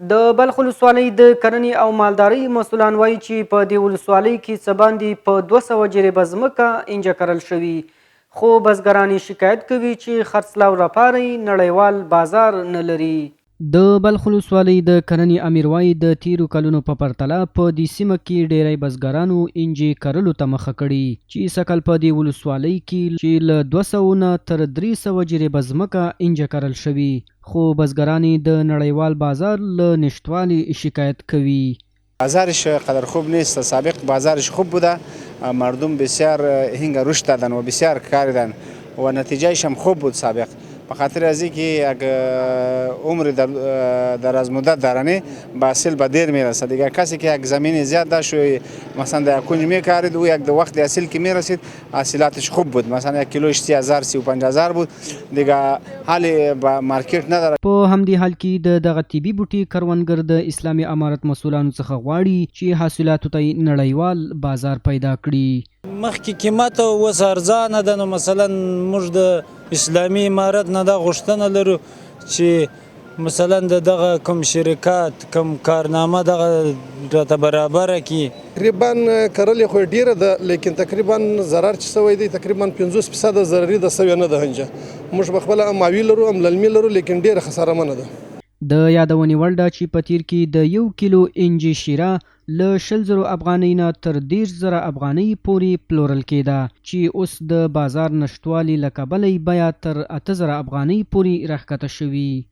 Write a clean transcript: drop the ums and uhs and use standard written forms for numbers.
د بلخ ولسوالۍ د کرنې او مالدارۍ مسؤلان وایي چې په دې ولسوالۍ کې څه باندې په 200 جریبه ځمکه انجه کرل شوي، خو بزګران شکایت کوي چې خرڅلاو لپاره نړیوال بازار نه لري. د بلخ ولسوالۍ د کرنې امیر وایي د تیرو کلونو په پرتله په دې سیمه کې ډیری بزګرانو انجې کرلو ته مخه کړي چې سږ کال په دې ولسوالۍ کې چې له 200 نه تر 300 جریبه ځمکه انجه کرل شوي، خو بزگران د نړیوال بازار له نشتوالي شکایت کوي. بازارش قدر خوب نیست. سابق بازارش خوب بوده، مردم بسیار هنگ رشد دادن و بسیار کار دادن و نتیجهش هم خوب بود سابق. به خاطر از اینکه اگه عمر دراز مدت دارنه به حاصل به دیر میرسه. دیگه کسی که یک زمین زیاد داشت و مثلا در کنج میکارید و یک وقت حاصل که میرسید حاصلاتش خوب بود، مثلا یک کیلوش 30000 35000 بود، دیگه حال با مارکت نداره. په همدې حال کې دغه طبي بوټي کروندګر د اسلامي امارت مسؤلانو څخه غواړي چې حاصلاتو ته نړیوال بازار پیدا کړي. مخکې قیمت اوس ارزانه ده، نو مثلا موږ د اسلامي امارت نه دا غوښتنه لرو چې مثلا دغه کوم شرکات کوم کارنامه دغه راته برابره کړي. تقریبا کرلې خو ډیره ده، لیکن تقریبا ضرر چې سوی دی تقریبا 50% ضرري ده، سوی نه ده هنجه. موږ به خپله ماوي لرو ام للمي لرو، لیکن ډیره خساره منه ده. د یادونې وړ ده چې په تیر کې د 1 کیلو انجی شیره له 200,000 افغانۍ نه تر 10,000 افغانۍ پورې پلورل کېده، چې اوس د بازار نشتوالي له کبله بیه تر 8,000 افغانۍ پورې راښکته شوي.